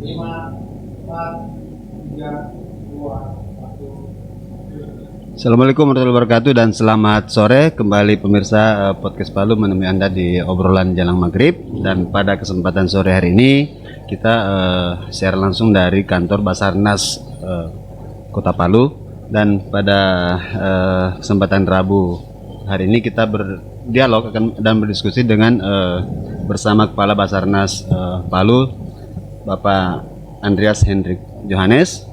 Assalamualaikum warahmatullahi wabarakatuh dan selamat sore kembali pemirsa podcast Palu menemui Anda di obrolan Jelang Maghrib. Dan pada kesempatan sore hari ini kita share langsung dari kantor Basarnas Kota Palu. Dan pada kesempatan Rabu hari ini kita berdialog dan berdiskusi dengan bersama Kepala Basarnas Palu, Bapak Andreas Hendrik Johannes.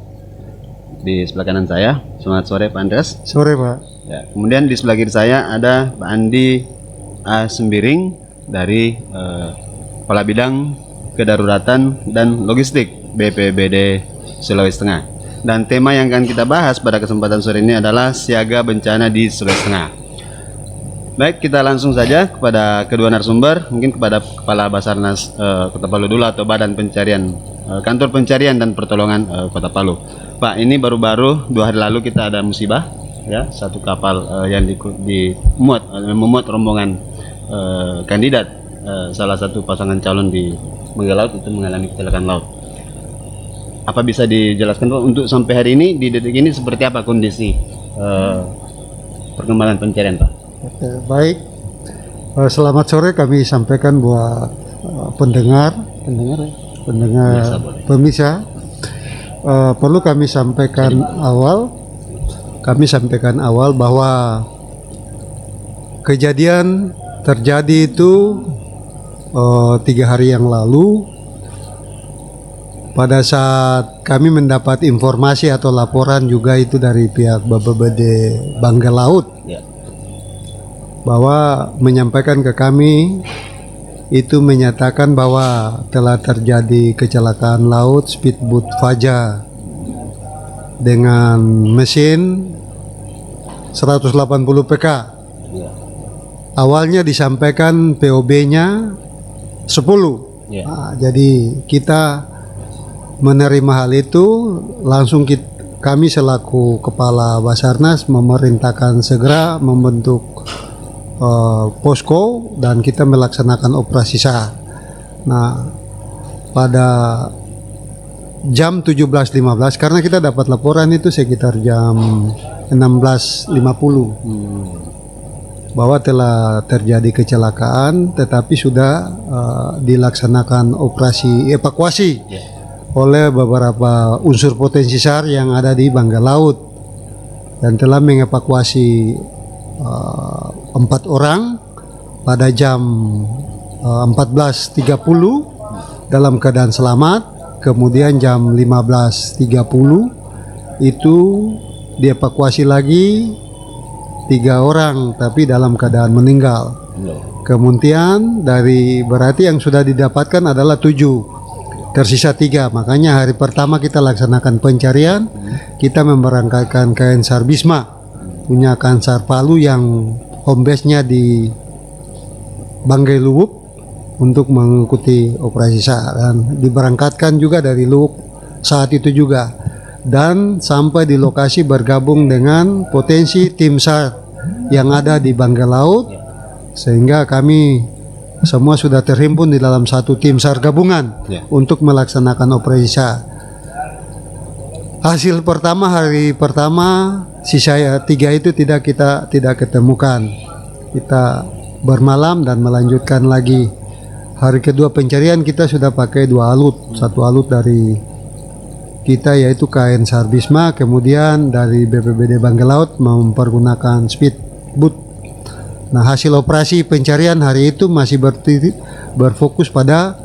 Di sebelah kanan saya, selamat sore Pak Andreas. Sore Pak. Ya, kemudian di sebelah kiri saya ada Pak Andi A. Sembiring dari Kepala Bidang Kedaruratan dan Logistik BPBD Sulawesi Tengah. Dan tema yang akan kita bahas pada kesempatan sore ini adalah siaga bencana di Sulawesi Tengah. Baik, kita langsung saja kepada kedua narasumber, mungkin kepada Kepala Basarnas Kota Palu dulu atau Badan Pencarian Kantor Pencarian dan Pertolongan Kota Palu. Pak, ini baru-baru 2 hari lalu kita ada musibah, ya, satu kapal yang memuat rombongan kandidat salah satu pasangan calon di Bangga Laut itu mengalami kecelakaan laut. Apa bisa dijelaskan Pak untuk sampai hari ini di detik ini seperti apa kondisi perkembangan pencarian Pak? Oke, baik. Selamat sore kami sampaikan buat pendengar pemirsa. Perlu kami sampaikan awal bahwa kejadian terjadi itu 3 hari yang lalu pada saat kami mendapat informasi atau laporan juga itu dari pihak BPBD Bangga Laut, ya, bahwa menyampaikan ke kami itu menyatakan bahwa telah terjadi kecelakaan laut speedboat Faja dengan mesin 180 PK. Awalnya disampaikan POB-nya 10. Nah, jadi kita menerima hal itu, langsung kami selaku Kepala Basarnas memerintahkan segera membentuk posko dan kita melaksanakan operasi SAR. Nah, pada jam 17.15 karena kita dapat laporan itu sekitar jam 16.50 bahwa telah terjadi kecelakaan, tetapi sudah dilaksanakan operasi evakuasi oleh beberapa unsur potensi SAR yang ada di Bangga Laut dan telah mengevakuasi 4 orang pada jam 14.30 dalam keadaan selamat. Kemudian jam 15.30 itu dievakuasi lagi 3 orang tapi dalam keadaan meninggal. Kemudian berarti yang sudah didapatkan adalah 7, tersisa 3. Makanya hari pertama kita laksanakan pencarian, kita memberangkatkan KN SAR Bisma punya Kansar Palu yang home base-nya di Banggai Luwuk untuk mengikuti operasi SAR, dan diberangkatkan juga dari Luwuk saat itu juga, dan sampai di lokasi bergabung dengan potensi tim SAR yang ada di Bangga Laut, sehingga kami semua sudah terhimpun di dalam satu tim SAR gabungan untuk melaksanakan operasi SAR. Hasil pertama, hari pertama sisa 3 itu tidak ketemukan. Kita bermalam dan melanjutkan lagi. Hari kedua pencarian kita sudah pakai 2 alut, 1 alut dari kita yaitu KN SAR Bisma, kemudian dari BPBD Bangga Laut mempergunakan speedboat. Nah, hasil operasi pencarian hari itu masih berfokus pada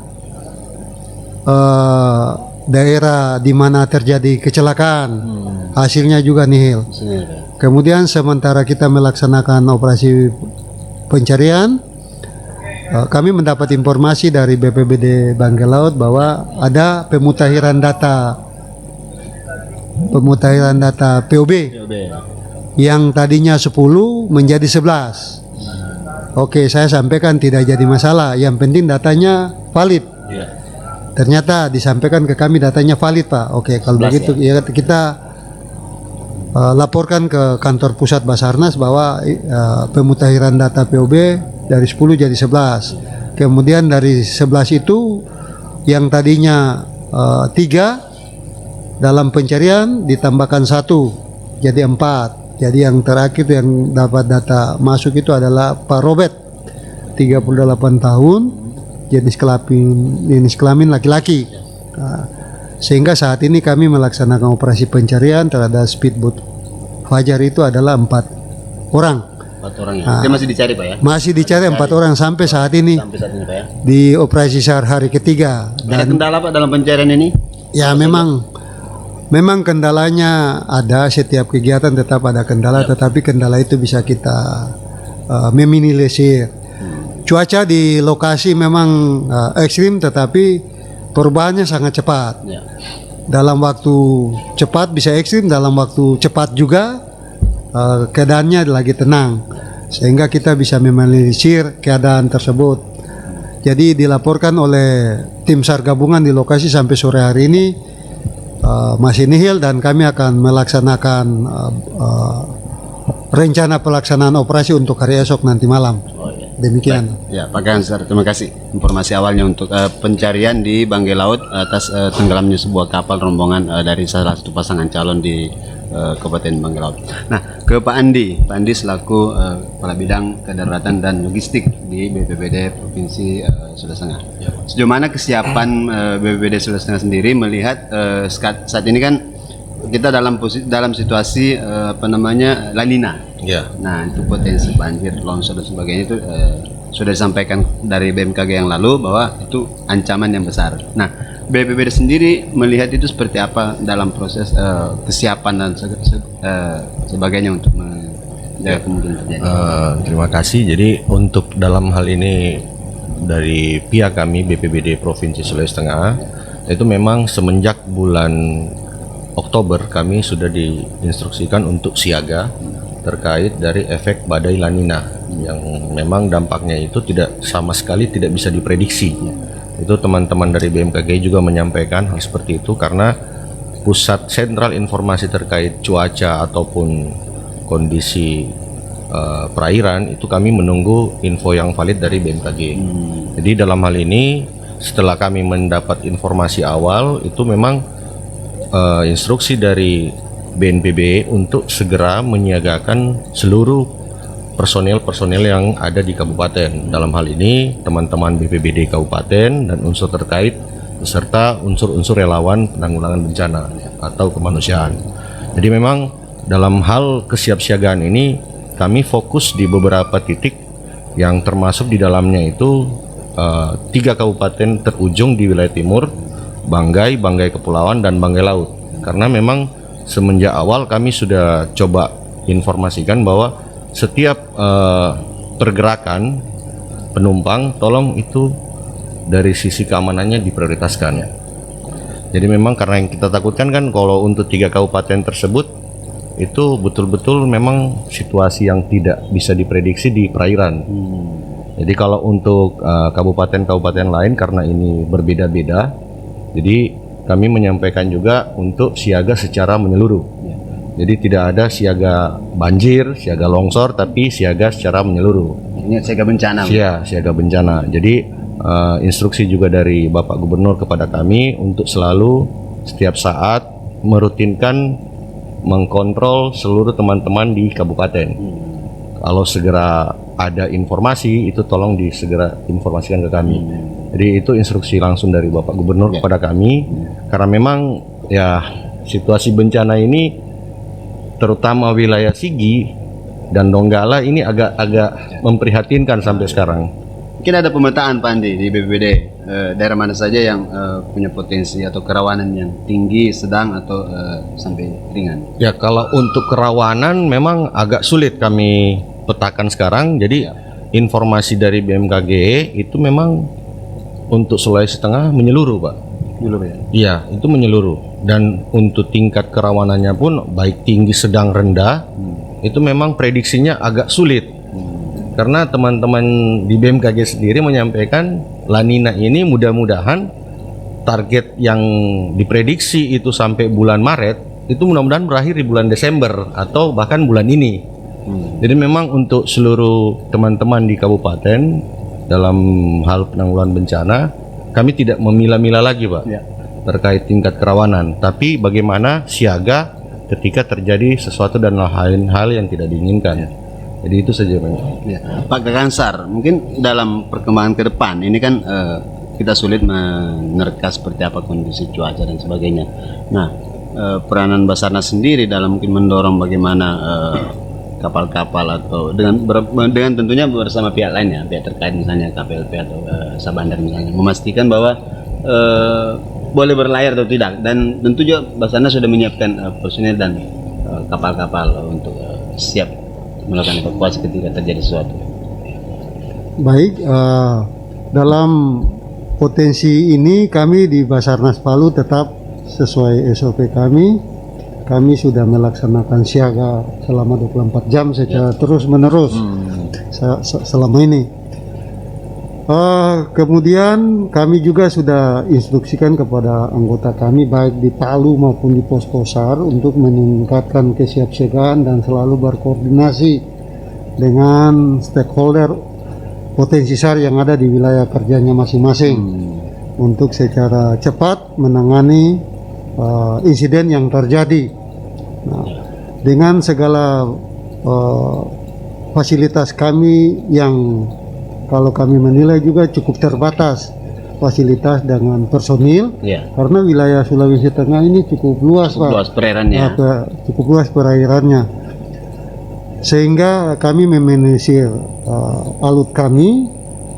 daerah di mana terjadi kecelakaan. Hasilnya juga nihil. Kemudian sementara kita melaksanakan operasi pencarian, kami mendapat informasi dari BPBD Bangga Laut bahwa ada pemutahiran data POB yang tadinya 10 menjadi 11. Oke, saya sampaikan tidak jadi masalah, yang penting datanya valid. Ternyata disampaikan ke kami datanya valid Pak. Oke, kalau begitu ya kita laporkan ke kantor pusat Basarnas bahwa pemutahiran data POB dari 10 jadi 11. Kemudian dari 11 itu yang tadinya 3, dalam pencarian ditambahkan 1, jadi 4. Jadi yang terakhir yang dapat data masuk itu adalah Pak Robert, 38 tahun, jenis kelamin laki-laki. Sehingga saat ini kami melaksanakan operasi pencarian terhadap speedboat Fajar itu adalah 4 orang. 4 orang ya. Dia masih dicari Pak ya? Masih dicari 4 orang sampai saat ini. Sampai saat ini Pak ya. Di operasi SAR hari ketiga. Ada kendala Pak dalam pencarian ini? Ya memang kendalanya ada, setiap kegiatan tetap ada kendala, tetapi kendala itu bisa kita meminimalisir. Cuaca di lokasi memang ekstrim, tetapi perubahannya sangat cepat. Ya. Dalam waktu cepat bisa ekstrim, dalam waktu cepat juga keadaannya lagi tenang, sehingga kita bisa meminimalisir keadaan tersebut. Jadi dilaporkan oleh tim SAR gabungan di lokasi sampai sore hari ini masih nihil, dan kami akan melaksanakan rencana pelaksanaan operasi untuk hari esok nanti malam. Demikian. Ya, Pak Gansar, terima kasih informasi awalnya untuk pencarian di Banggai Laut atas tenggelamnya sebuah kapal rombongan dari salah satu pasangan calon di Kabupaten Banggai Laut. Nah, ke Pak Andi selaku Kepala Bidang Kedaruratan dan Logistik di BPBD Provinsi Sulawesi Tengah. Ya. Sejauh mana kesiapan BPBD Sulawesi Tengah sendiri melihat saat ini kan kita dalam situasi La Nina. Ya. Nah, itu potensi banjir, longsor dan sebagainya itu sudah disampaikan dari BMKG yang lalu bahwa itu ancaman yang besar. Nah, BPBD sendiri melihat itu seperti apa dalam proses kesiapan dan sebagainya untuk menjaga kemungkinan terjadi. Terima kasih. Jadi untuk dalam hal ini dari pihak kami BPBD Provinsi Sulawesi Tengah itu memang semenjak bulan Oktober kami sudah diinstruksikan untuk siaga terkait dari efek badai La Nina yang memang dampaknya itu sama sekali tidak bisa diprediksi. Itu teman-teman dari BMKG juga menyampaikan hal seperti itu, karena pusat sentral informasi terkait cuaca ataupun kondisi perairan itu kami menunggu info yang valid dari BMKG. Jadi dalam hal ini setelah kami mendapat informasi awal itu memang instruksi dari BNPB untuk segera menyiagakan seluruh personil yang ada di kabupaten. Dalam hal ini teman-teman BPBD kabupaten dan unsur terkait beserta unsur-unsur relawan penanggulangan bencana atau kemanusiaan. Jadi memang dalam hal kesiapsiagaan ini kami fokus di beberapa titik yang termasuk di dalamnya itu 3 kabupaten terujung di wilayah timur, Banggai Kepulauan, dan Banggai Laut. Karena memang semenjak awal kami sudah coba informasikan bahwa setiap pergerakan penumpang tolong itu dari sisi keamanannya diprioritaskan. Jadi memang karena yang kita takutkan kan kalau untuk 3 kabupaten tersebut itu betul-betul memang situasi yang tidak bisa diprediksi di perairan. Jadi kalau untuk kabupaten-kabupaten lain karena ini berbeda-beda, jadi kami menyampaikan juga untuk siaga secara menyeluruh. Jadi tidak ada siaga banjir, siaga longsor, tapi siaga secara menyeluruh. Ini siaga bencana. Iya, siaga bencana. Jadi instruksi juga dari Bapak Gubernur kepada kami untuk selalu setiap saat merutinkan mengkontrol seluruh teman-teman di kabupaten. Kalau segera ada informasi itu tolong segera informasikan ke kami. Jadi itu instruksi langsung dari Bapak Gubernur kepada kami, karena memang ya situasi bencana ini terutama wilayah Sigi dan Donggala ini agak memprihatinkan sampai sekarang. Mungkin ada pemetaan Pak Andi di BPBD daerah mana saja yang punya potensi atau kerawanan yang tinggi, sedang atau sampai ringan? Ya kalau untuk kerawanan memang agak sulit kami petakan sekarang. Jadi informasi dari BMKG itu memang untuk Sulawesi Tengah menyeluruh, Pak. Menyeluruh ya? Iya, itu menyeluruh. Dan untuk tingkat kerawanannya pun baik tinggi, sedang, rendah, itu memang prediksinya agak sulit. Karena teman-teman di BMKG sendiri menyampaikan La Nina ini mudah-mudahan target yang diprediksi itu sampai bulan Maret, itu mudah-mudahan berakhir di bulan Desember atau bahkan bulan ini. Jadi memang untuk seluruh teman-teman di kabupaten dalam hal penanggulangan bencana kami tidak memilah-milah lagi, Pak. terkait tingkat kerawanan, tapi bagaimana siaga ketika terjadi sesuatu dan hal-hal yang tidak diinginkan. Jadi itu saja Pak. Ya. Pak Gagansar, mungkin dalam perkembangan ke depan ini kan kita sulit menerka seperti apa kondisi cuaca dan sebagainya. Nah, peranan Basarnas sendiri dalam mungkin mendorong bagaimana kapal-kapal atau dengan tentunya bersama pihak lainnya, pihak terkait misalnya KPLP atau Sabandar misalnya, memastikan bahwa boleh berlayar atau tidak, dan tentu juga Basarnas sudah menyiapkan personil dan kapal-kapal untuk siap melakukan evakuasi ketika terjadi sesuatu. Baik, dalam potensi ini kami di Basarnas Palu tetap sesuai SOP kami sudah melaksanakan siaga selama 24 jam secara terus menerus selama ini. Kemudian kami juga sudah instruksikan kepada anggota kami baik di Palu maupun di pos-pos SAR untuk meningkatkan kesiapsiagaan dan selalu berkoordinasi dengan stakeholder potensi SAR yang ada di wilayah kerjanya masing-masing untuk secara cepat menangani insiden yang terjadi. Nah, dengan segala fasilitas kami yang kalau kami menilai juga cukup terbatas fasilitas dengan personil, karena wilayah Sulawesi Tengah ini cukup luas, Pak. Luas perairannya. Cukup luas perairannya, sehingga kami memanasir alut kami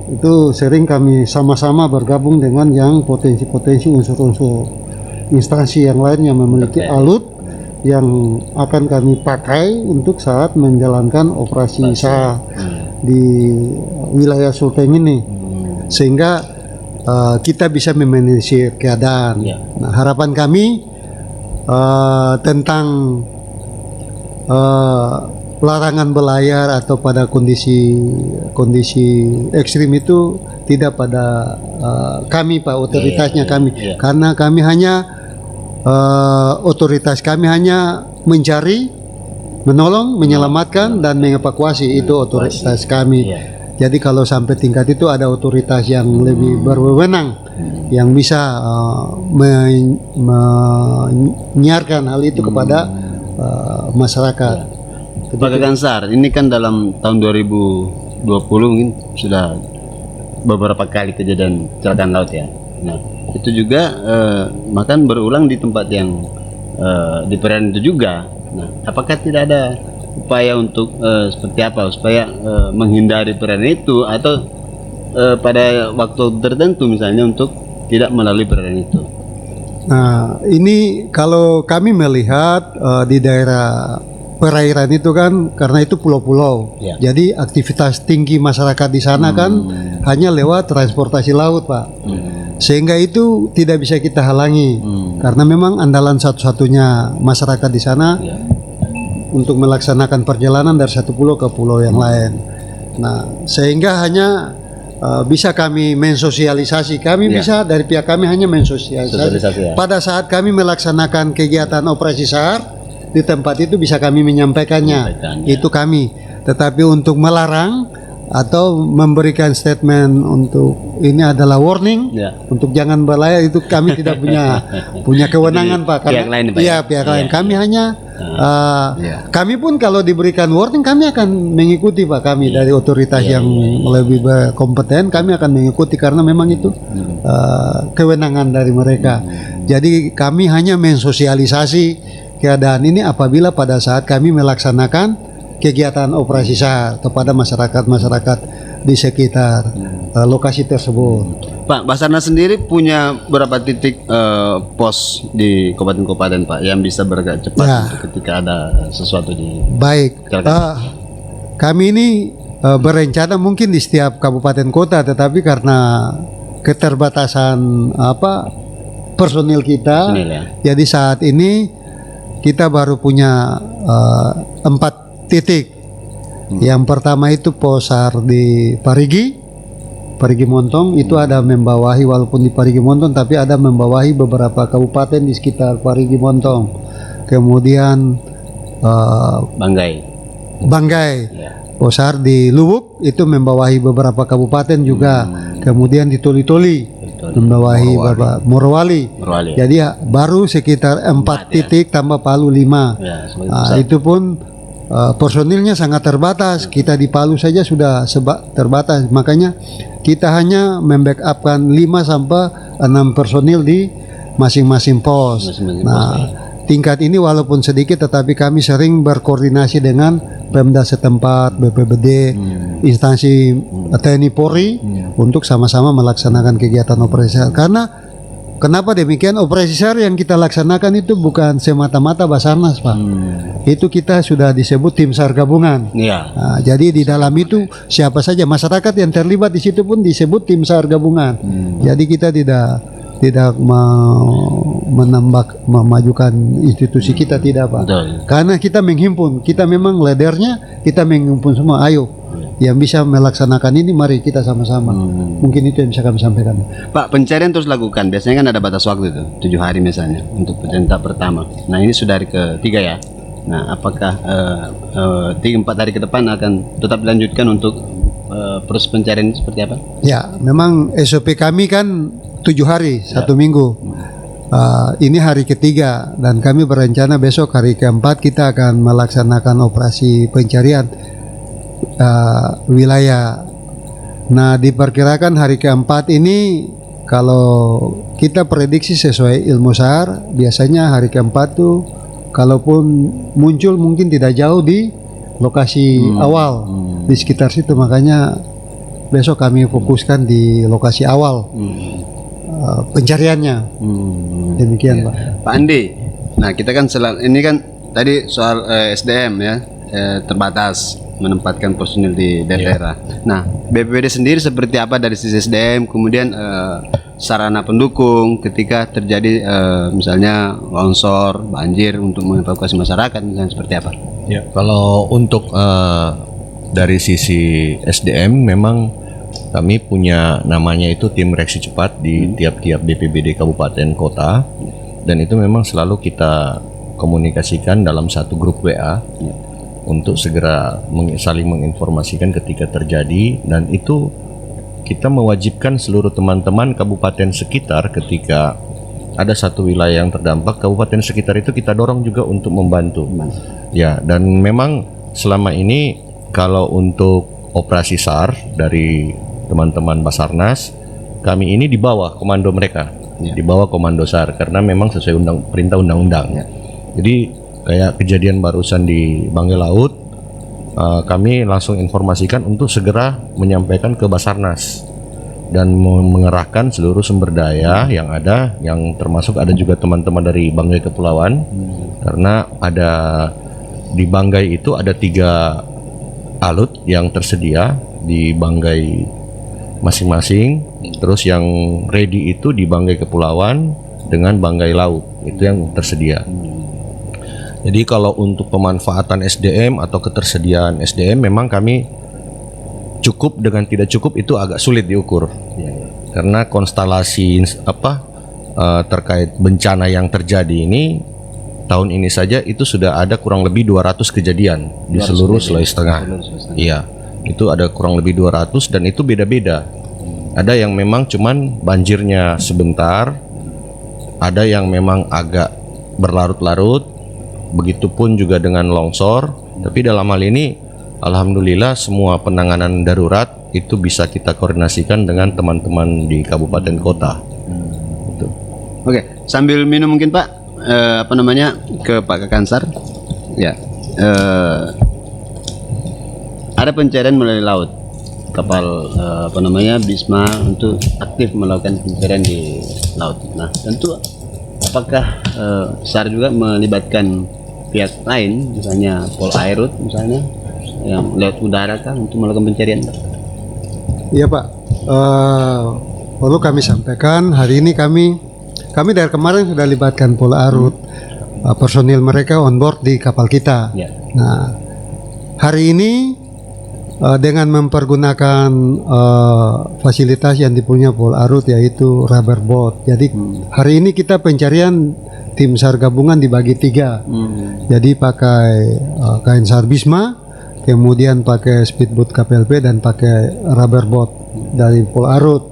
itu sering kami sama-sama bergabung dengan yang potensi-potensi unsur-unsur instansi yang lain yang memiliki alut yang akan kami pakai untuk saat menjalankan operasi SAR di wilayah Sulteng ini, sehingga kita bisa memanasir keadaan. Nah, harapan kami tentang larangan berlayar atau pada kondisi ekstrim itu tidak pada kami, Pak, otoritasnya kami, karena kami hanya otoritas kami hanya mencari, menolong, menyelamatkan dan mengevakuasi, itu otoritas kami. Jadi kalau sampai tingkat itu ada otoritas yang lebih berwenang yang bisa menyiarkan hal itu kepada masyarakat. Pak Gagansar, ini kan dalam tahun 2020 mungkin sudah beberapa kali kejadian kecelakaan laut ya. Nah, itu juga makan berulang di tempat yang di perairan itu juga. Nah, apakah tidak ada upaya untuk seperti apa supaya menghindari perairan itu, atau pada waktu tertentu misalnya untuk tidak melalui perairan itu? Nah, ini kalau kami melihat di daerah perairan itu kan karena itu pulau-pulau, jadi aktivitas tinggi masyarakat di sana kan hanya lewat transportasi laut, Pak. Sehingga itu tidak bisa kita halangi karena memang andalan satu-satunya masyarakat di sana untuk melaksanakan perjalanan dari satu pulau ke pulau yang lain. Nah, sehingga hanya bisa kami mensosialisasi, kami bisa dari pihak kami hanya mensosialisasi. Pada saat kami melaksanakan kegiatan operasi SAR di tempat itu bisa kami menyampaikannya. Itu kami. Tetapi untuk melarang atau memberikan statement untuk ini adalah warning untuk jangan berlayar, itu kami tidak punya kewenangan, Pak. Pihak lain, Pak. Iya, pihak lain. Kami hanya kami pun kalau diberikan warning kami akan mengikuti, Pak. Kami dari otoritas yang lebih berkompeten kami akan mengikuti karena memang itu kewenangan dari mereka. Jadi kami hanya mensosialisasi keadaan ini apabila pada saat kami melaksanakan kegiatan operasi SAR kepada masyarakat di sekitar lokasi tersebut. Pak, Basarnas sendiri punya berapa titik pos di kabupaten-kabupaten, Pak, yang bisa bergerak cepat ketika ada sesuatu di kami ini berencana mungkin di setiap kabupaten kota, tetapi karena keterbatasan personil kita, jadi saat ini kita baru punya 4 titik. Yang pertama itu pos SAR di Parigi Montong, itu ada membawahi, walaupun di Parigi Montong tapi ada membawahi beberapa kabupaten di sekitar Parigi Montong. Kemudian Banggai, pos SAR di Lubuk itu membawahi beberapa kabupaten juga. Kemudian di Toli-Toli membawahi Bapak Morowali. Morowali. Jadi ya, baru sekitar 4 titik tambah Palu 5. Ya, Itu pun personilnya sangat terbatas. Kita di Palu saja sudah terbatas. Makanya kita hanya membackupkan 5 sampai 6 personil di masing-masing pos. Tingkat ini walaupun sedikit tetapi kami sering berkoordinasi dengan Pemda setempat, BPBD, instansi TNI Polri untuk sama-sama melaksanakan kegiatan operasi SAR. Karena kenapa demikian? Operasi SAR yang kita laksanakan itu bukan semata-mata Basarnas, Pak. Itu kita sudah disebut tim SAR gabungan. Iya. Nah, jadi di dalam itu siapa saja masyarakat yang terlibat di situ pun disebut tim SAR gabungan. Jadi kita tidak memajukan institusi kita, tidak, Pak. Betul. Karena kita menghimpun, kita memang leadernya, kita menghimpun semua. Ayo, yang bisa melaksanakan ini, mari kita sama-sama. Mungkin itu yang bisa kami sampaikan. Pak, pencarian terus lakukan. Biasanya kan ada batas waktu itu, 7 hari misalnya untuk pencarian tahap pertama. Nah, ini sudah hari ketiga ya. Nah, apakah 3-4 hari ke depan akan tetap dilanjutkan untuk proses pencarian ini seperti apa? Ya, memang SOP kami kan 7 hari, 1 minggu. Ini hari ketiga dan kami berencana besok hari keempat kita akan melaksanakan operasi pencarian wilayah. Nah, diperkirakan hari keempat ini kalau kita prediksi sesuai ilmu SAR, biasanya hari keempat tuh kalaupun muncul mungkin tidak jauh di lokasi awal di sekitar situ. Makanya besok kami fokuskan di lokasi awal pencariannya. Demikian, Pak. Pak Andi, nah kita kan ini kan tadi soal SDM ya, terbatas menempatkan personil di daerah. Nah, BPBD sendiri seperti apa dari sisi SDM, kemudian sarana pendukung ketika terjadi misalnya longsor, banjir untuk mengevakuasi masyarakat, misalnya seperti apa? Ya, kalau untuk dari sisi SDM memang kami punya namanya itu tim reaksi cepat di tiap-tiap BPBD kabupaten kota, dan itu memang selalu kita komunikasikan dalam satu grup WA untuk segera saling menginformasikan ketika terjadi. Dan itu kita mewajibkan seluruh teman-teman kabupaten sekitar ketika ada satu wilayah yang terdampak, kabupaten sekitar itu kita dorong juga untuk membantu. Ya, dan memang selama ini kalau untuk operasi SAR dari teman-teman Basarnas, kami ini di bawah komando mereka, di bawah komando SAR, karena memang sesuai perintah undang-undang. Jadi kayak kejadian barusan di Banggai Laut, kami langsung informasikan untuk segera menyampaikan ke Basarnas dan mengerahkan seluruh sumber daya yang ada, yang termasuk ada juga teman-teman dari Banggai Kepulauan, karena ada di Banggai itu ada 3 alut yang tersedia di Banggai masing-masing, terus yang ready itu di Banggai Kepulauan dengan Banggai Laut, itu yang tersedia. Jadi kalau untuk pemanfaatan SDM atau ketersediaan SDM memang kami cukup dengan tidak cukup itu agak sulit diukur, karena konstelasi terkait bencana yang terjadi ini tahun ini saja itu sudah ada kurang lebih 200 kejadian di seluruh Sulawesi Tengah. Iya, itu ada kurang lebih 200 dan itu beda-beda. Ada yang memang cuman banjirnya sebentar, ada yang memang agak berlarut-larut, begitupun juga dengan longsor. Tapi dalam hal ini alhamdulillah semua penanganan darurat itu bisa kita koordinasikan dengan teman-teman di kabupaten kota. Gitu. Oke, sambil minum mungkin Pak, ke Pak Kakansar. Ya, ada pencarian melalui laut, kapal Bisma untuk aktif melakukan pencarian di laut. Nah, tentu apakah SAR juga melibatkan pihak lain, misalnya Polairut misalnya, yang lewat udara kah untuk melakukan pencarian? Iya, Pak. Perlu kami sampaikan hari ini kami dari kemarin sudah libatkan Polairut, personil mereka on board di kapal kita. Nah, hari ini dengan mempergunakan fasilitas yang dipunya Polairut, yaitu rubber boat. Jadi hari ini kita pencarian tim SAR gabungan dibagi 3. Jadi pakai kain SAR Bisma, kemudian pakai speedboat KPLP dan pakai rubber boat dari Polairut.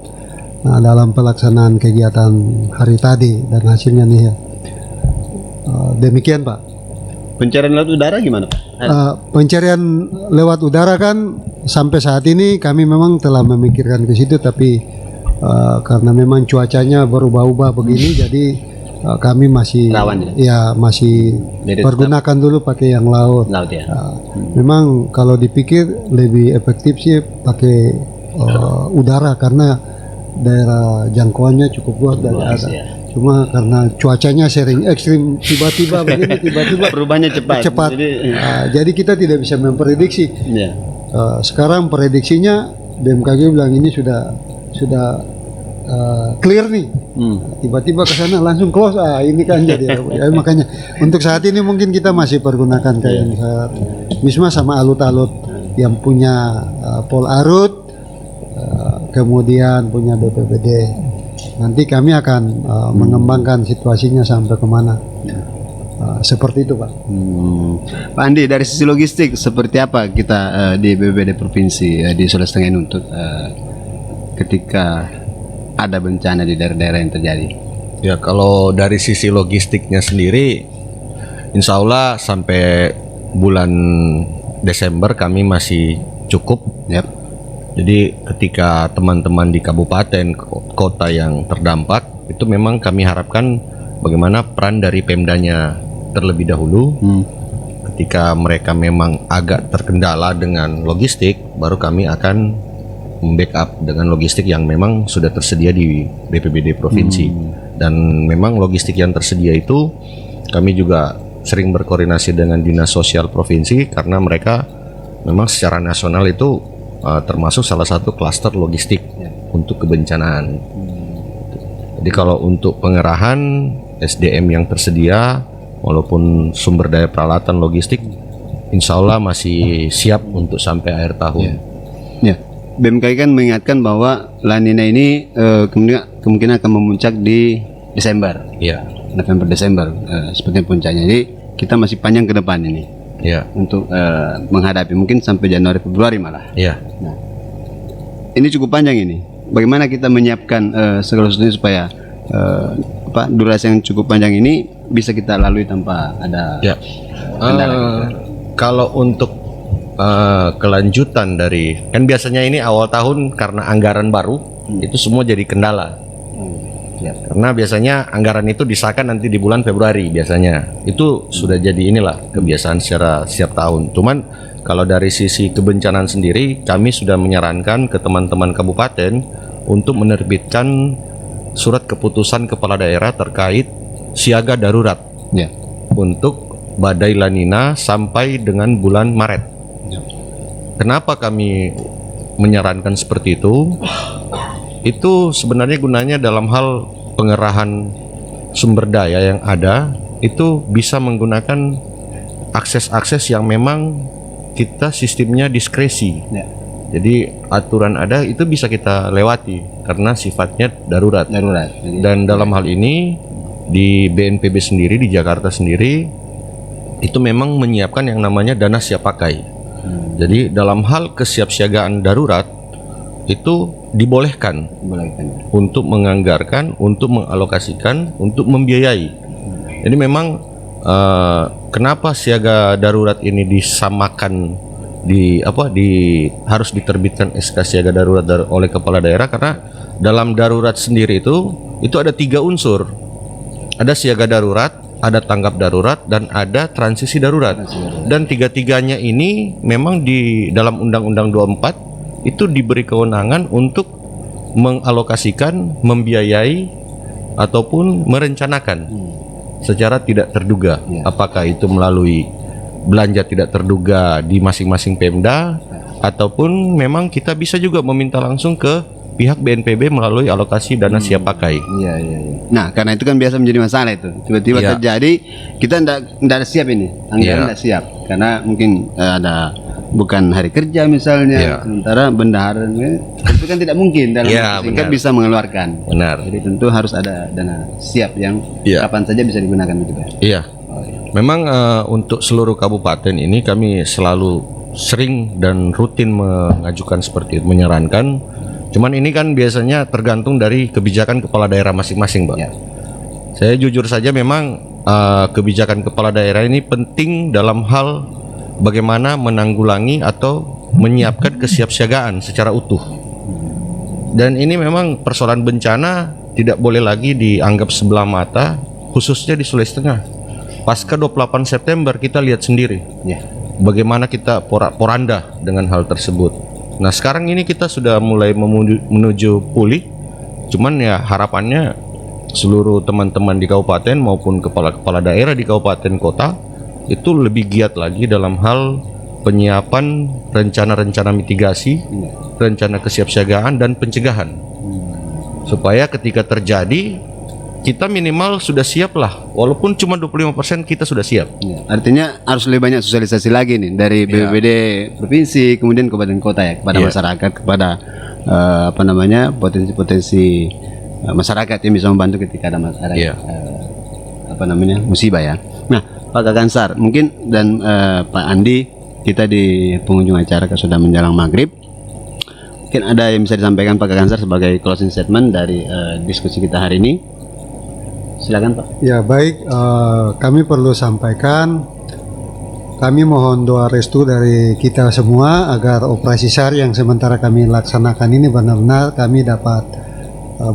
Nah, dalam pelaksanaan kegiatan hari tadi dan hasilnya nih ya. Demikian Pak. Pencarian laut udara gimana Pak? Pencarian lewat udara kan sampai saat ini kami memang telah memikirkan ke situ, tapi karena memang cuacanya berubah-ubah begini, jadi kami masih Rawan masih Jadi pergunakan dulu pakai yang laut. laut ya. Memang kalau dipikir lebih efektif sih pakai udara karena daerah jangkauannya cukup luas dari atas. Ya. Cuma karena cuacanya sering ekstrim, tiba-tiba begini, tiba-tiba Perubahannya cepat. Jadi kita tidak bisa memprediksi. Ya. Sekarang prediksinya BMKG bilang ini sudah clear nih. Tiba-tiba ke sana langsung close. Ini kan jadi ya, makanya untuk saat ini mungkin kita masih pergunakan kayak Wisma sama alut-alut yang punya Pol Arut, kemudian punya BPBD. Nanti kami akan mengembangkan situasinya sampai kemana. Seperti itu Pak. Pak Andi, dari sisi logistik seperti apa kita di BPBD Provinsi di Sulawesi Tengah ini untuk ketika ada bencana di daerah-daerah yang terjadi? Ya, kalau dari sisi logistiknya sendiri, insya Allah sampai bulan Desember kami masih cukup. Yap. Jadi ketika teman-teman di kabupaten kota yang terdampak itu memang kami harapkan bagaimana peran dari Pemdanya terlebih dahulu. Ketika mereka memang agak terkendala dengan logistik, baru kami akan membackup dengan logistik yang memang sudah tersedia di BPBD provinsi. Dan memang logistik yang tersedia itu kami juga sering berkoordinasi dengan Dinas Sosial provinsi karena mereka memang secara nasional itu termasuk salah satu klaster logistik untuk kebencanaan. Jadi kalau untuk pengerahan SDM yang tersedia walaupun sumber daya peralatan logistik insya Allah masih siap untuk sampai akhir tahun. Ya. BMKG kan mengingatkan bahwa La Nina ini kemungkinan akan memuncak di Desember. Iya. November Desember seperti puncaknya. Jadi kita masih panjang ke depan ini. Iya. Untuk menghadapi mungkin sampai Januari Februari malah. Iya. Nah, ini cukup panjang ini. Bagaimana kita menyiapkan segala sesuatunya supaya durasi yang cukup panjang ini bisa kita lalui tanpa ada kendala. Kalau untuk kelanjutan dari kan biasanya ini awal tahun karena anggaran baru itu semua jadi kendala. Karena biasanya anggaran itu disahkan nanti di bulan Februari biasanya. Itu sudah jadi inilah kebiasaan secara setiap tahun. Cuman kalau dari sisi kebencanaan sendiri kami sudah menyarankan ke teman-teman kabupaten untuk menerbitkan surat keputusan kepala daerah terkait siaga darurat untuk badai La Nina sampai dengan bulan Maret. Kenapa kami menyarankan seperti itu? Itu sebenarnya gunanya dalam hal pengerahan sumber daya yang ada itu bisa menggunakan akses-akses yang memang kita sistemnya diskresi. Jadi aturan ada itu bisa kita lewati karena sifatnya darurat. Dan dalam hal ini di BNPB sendiri di Jakarta sendiri itu memang menyiapkan yang namanya dana siap pakai. Jadi dalam hal kesiapsiagaan darurat itu dibolehkan untuk menganggarkan, untuk mengalokasikan, untuk membiayai. Jadi memang kenapa siaga darurat ini disamakan harus diterbitkan SK siaga darurat oleh kepala daerah karena dalam darurat sendiri itu ada 3 unsur. Ada siaga darurat, ada tanggap darurat, dan ada transisi darurat. Dan tiga-tiganya ini memang di dalam Undang-Undang 24 itu diberi kewenangan untuk mengalokasikan, membiayai, ataupun merencanakan secara tidak terduga. Apakah itu melalui belanja tidak terduga di masing-masing Pemda, ataupun memang kita bisa juga meminta langsung ke pihak BNPB melalui alokasi dana siap pakai. Nah, karena itu kan biasa menjadi masalah itu. Tiba-tiba terjadi, kita tidak siap ini, anggaran tidak siap, karena mungkin ada bukan hari kerja misalnya, sementara bendahara itu kan tidak mungkin dalam singkat bisa mengeluarkan. Benar. Jadi tentu harus ada dana siap yang kapan saja bisa digunakan itu. Memang untuk seluruh kabupaten ini kami selalu sering dan rutin mengajukan seperti itu, menyarankan Cuman ini kan biasanya tergantung dari kebijakan kepala daerah masing-masing, Pak. Ya. Saya jujur saja memang kebijakan kepala daerah ini penting dalam hal bagaimana menanggulangi atau menyiapkan kesiapsiagaan secara utuh. Dan ini memang persoalan bencana tidak boleh lagi dianggap sebelah mata, khususnya di Sulawesi Tengah. Pasca 28 September kita lihat sendiri Ya. bagaimana kita porak-poranda dengan hal tersebut. Nah sekarang ini kita sudah mulai menuju pulih. Cuman ya harapannya seluruh teman-teman di kabupaten maupun kepala-kepala daerah di kabupaten kota itu lebih giat lagi dalam hal penyiapan rencana-rencana mitigasi, rencana kesiapsiagaan dan pencegahan. Supaya ketika terjadi kita minimal sudah siap lah, walaupun cuma 25% kita sudah siap. Ya, artinya harus lebih banyak sosialisasi lagi nih dari BPBD provinsi, kemudian kabupaten kota ya kepada masyarakat, kepada potensi-potensi masyarakat yang bisa membantu ketika ada musibah ya. Nah, Pak Kakansar mungkin dan Pak Andi, kita di pengunjung acara sudah menjelang maghrib. Mungkin ada yang bisa disampaikan Pak Kakansar sebagai closing statement dari diskusi kita hari ini. Silakan Pak. Ya baik, kami perlu sampaikan, kami mohon doa restu dari kita semua agar operasi SAR yang sementara kami laksanakan ini benar-benar kami dapat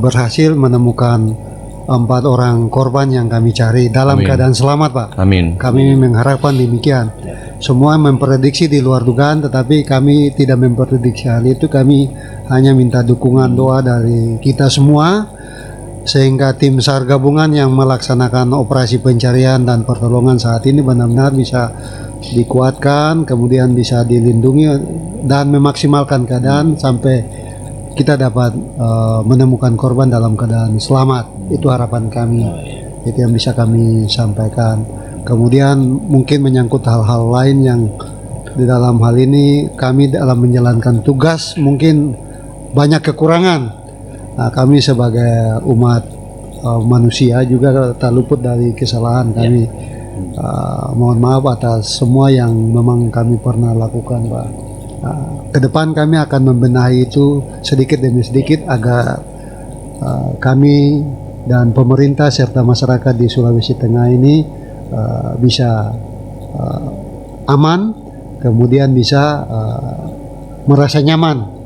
berhasil menemukan 4 orang korban yang kami cari dalam keadaan selamat, Pak. Amin. Kami mengharapkan demikian. Semua memprediksi di luar dugaan, tetapi kami tidak memprediksi hal itu. Kami hanya minta dukungan doa dari kita semua, sehingga tim SAR gabungan yang melaksanakan operasi pencarian dan pertolongan saat ini benar-benar bisa dikuatkan, kemudian bisa dilindungi dan memaksimalkan keadaan sampai kita dapat menemukan korban dalam keadaan selamat. Itu harapan kami. Itu yang bisa kami sampaikan. Kemudian mungkin menyangkut hal-hal lain yang di dalam hal ini kami dalam menjalankan tugas mungkin banyak kekurangan. Nah, kami sebagai umat manusia juga tak luput dari kesalahan kami. Mohon maaf atas semua yang memang kami pernah lakukan, Pak. Ke depan kami akan membenahi itu sedikit demi sedikit agar kami dan pemerintah serta masyarakat di Sulawesi Tengah ini bisa aman, kemudian bisa merasa nyaman.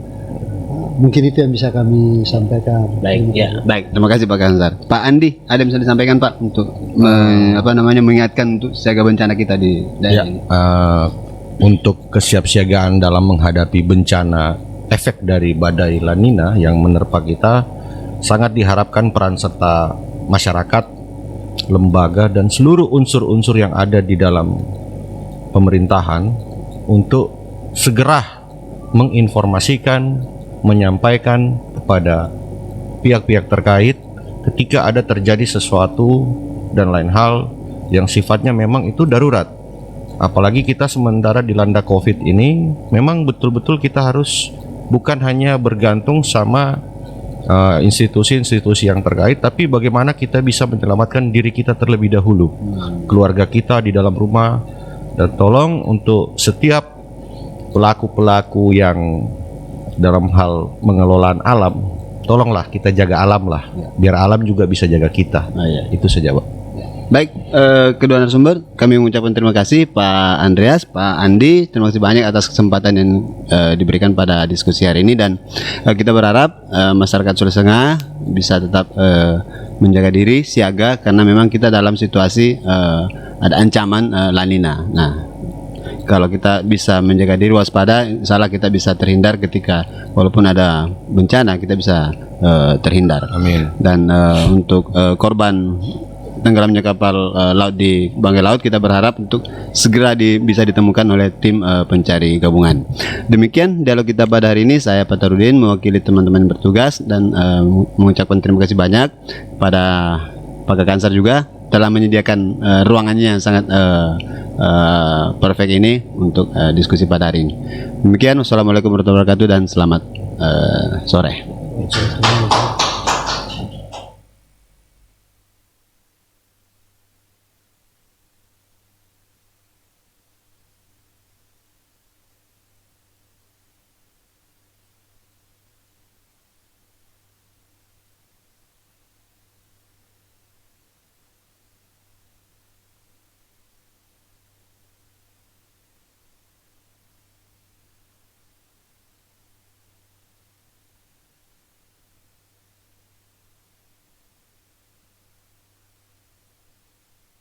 Mungkin itu yang bisa kami sampaikan. Baik, ya, baik. Terima kasih Pak Kakansar. Pak Andi, ada yang bisa disampaikan Pak untuk mengingatkan untuk siaga bencana kita di daerah ini? Untuk kesiapsiagaan dalam menghadapi bencana efek dari badai La Nina yang menerpa kita, sangat diharapkan peran serta masyarakat, lembaga dan seluruh unsur-unsur yang ada di dalam pemerintahan untuk segera menginformasikan, menyampaikan kepada pihak-pihak terkait ketika ada terjadi sesuatu dan lain hal yang sifatnya memang itu darurat. Apalagi kita sementara dilanda COVID ini, memang betul-betul kita harus bukan hanya bergantung sama institusi-institusi yang terkait, tapi bagaimana kita bisa menyelamatkan diri kita terlebih dahulu, keluarga kita di dalam rumah. Dan tolong untuk setiap pelaku-pelaku yang dalam hal pengelolaan alam, tolonglah kita jaga alam lah, biar alam juga bisa jaga kita. Itu saja, Pak. Baik, kedua narasumber, kami mengucapkan terima kasih Pak Andreas, Pak Andi, terima kasih banyak atas kesempatan yang diberikan pada diskusi hari ini, dan kita berharap masyarakat Sulawesi Tengah bisa tetap menjaga diri, siaga, karena memang kita dalam situasi ada ancaman La Nina. Nah, kalau kita bisa menjaga diri, waspada, insyaallah kita bisa terhindar ketika walaupun ada bencana, kita bisa terhindar. Amin. Dan untuk korban tenggelamnya kapal laut di Banggai Laut, kita berharap untuk segera bisa ditemukan oleh tim pencari gabungan. Demikian dialog kita pada hari ini. Saya Pak Tarudin mewakili teman-teman bertugas dan mengucapkan terima kasih banyak pada Pak Kakansar juga telah menyediakan ruangannya yang sangat perfect ini untuk diskusi pada hari ini. Demikian, wassalamualaikum warahmatullahi wabarakatuh dan selamat sore.